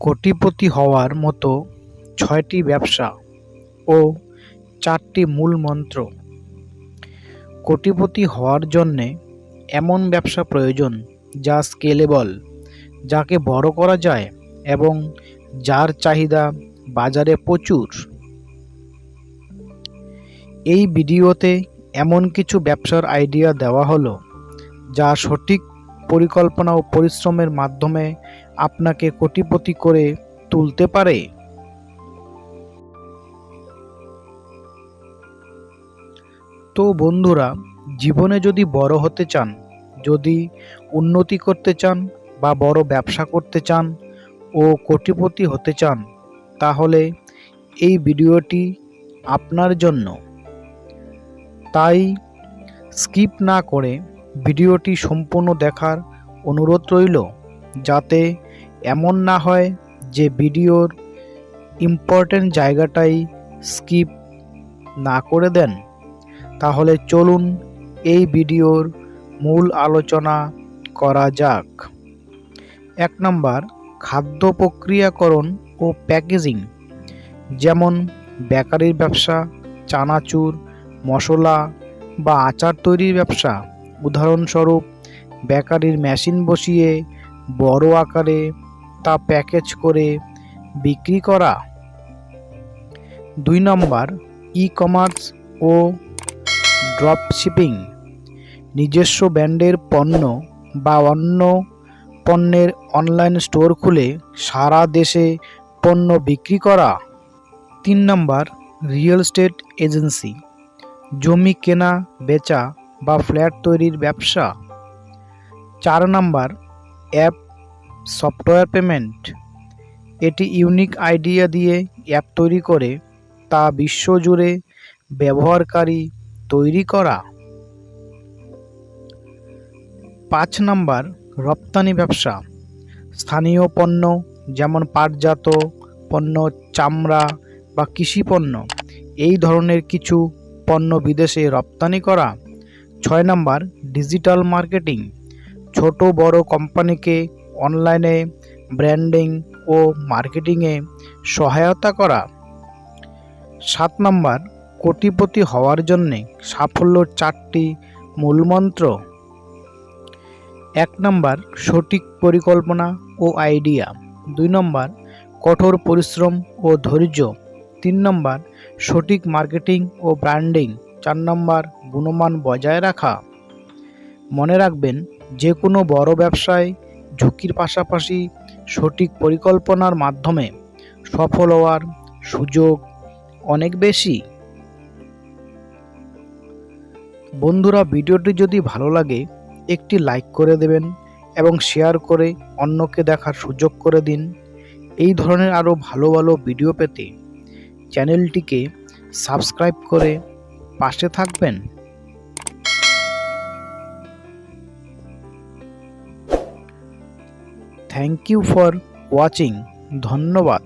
কোটিপতি হওয়ার মতো ৬টি ব্যবসা ও ৪টি মূল মন্ত্র। কোটিপতি হওয়ার জন্যে এমন ব্যবসা প্রয়োজন যা স্কেলেবল, যাকে বড় করা যায় এবং যার চাহিদা বাজারে প্রচুর। এই ভিডিওতে এমন কিছু ব্যবসার আইডিয়া দেওয়া হলো যা সঠিক পরিকল্পনা ও পরিশ্রমের মাধ্যমে আপনাকে কোটিপতি করে তুলতে পারে। তো বন্ধুরা, জীবনে যদি বড় হতে চান, যদি উন্নতি করতে চান বা বড় ব্যবসা করতে চান ও কোটিপতি হতে চান, তাহলে এই ভিডিওটি আপনার জন্য। তাই স্কিপ না করে ভিডিওটি সম্পূর্ণ দেখার অনুরোধ রইল, যাতে এমন না হয় যে ভিডিওর ইম্পর্টেন্ট জায়গাটাই স্কিপ না করে দেন। তাহলে চলুন এই ভিডিওর মূল আলোচনা করা যাক। ১ নম্বর, খাদ্য প্রক্রিয়াকরণ ও প্যাকেজিং, যেমন বেকারির ব্যবসা, চানাচুর, মশলা বা আচার তৈরির ব্যবসা। উদাহরণস্বরূপ, বেকারির মেশিন বসিয়ে বড় আকারে তা প্যাকেজ করে বিক্রি করা। ২ নম্বর, ই-কমার্স ও ড্রপশিপিং, নিজস্ব ব্র্যান্ডের পণ্য বা অন্য পণ্যের অনলাইন স্টোর খুলে সারা দেশে পণ্য বিক্রি করা। ৩ নম্বর, রিয়েল এস্টেট এজেন্সি, জমি কেনা বেচা বা ফ্ল্যাট তৈরির ব্যবসা। ৪ নম্বর, অ্যাপ সফটওয়্যার পেমেন্ট, এটি ইউনিক আইডিয়া দিয়ে অ্যাপ তৈরি করে তা বিশ্বজুড়ে ব্যবহারকারী তৈরি করা। ৫ নম্বর, রপ্তানি ব্যবসা, স্থানীয় পণ্য যেমন পাটজাত পণ্য, চামড়া বা কৃষি পণ্য, এই ধরনের কিছু পণ্য বিদেশে রপ্তানি করা। ৬ নম্বর, ডিজিটাল মার্কেটিং, ছোট বড় কোম্পানিকে অনলাইনে ব্র্যান্ডিং ও মার্কেটিংয়ে সহায়তা করা। ৭ নম্বর, কোটিপতি হওয়ার জন্যে সাফল্যর ৪টি মূলমন্ত্র। ১ নম্বর, সঠিক পরিকল্পনা ও আইডিয়া। ২ নম্বর, কঠোর পরিশ্রম ও ধৈর্য। ৩ নম্বর, সঠিক মার্কেটিং ও ব্র্যান্ডিং। ৪ নম্বর, গুণমান বজায় রাখা। মনে রাখবেন, যে কোনো বড় ব্যবসায় ঝুঁকির পাশাপাশি সঠিক পরিকল্পনার মাধ্যমে সফল হওয়ার সুযোগ অনেক বেশি। বন্ধুরা, ভিডিওটি যদি ভালো লাগে একটি লাইক করে দেবেন এবং শেয়ার করে অন্যকে দেখার সুযোগ করে দিন। এই ধরনের আরও ভালো ভালো ভিডিও পেতে চ্যানেলটিকে সাবস্ক্রাইব করে পাশে থাকবেন। Thank you for watching. ধন্যবাদ।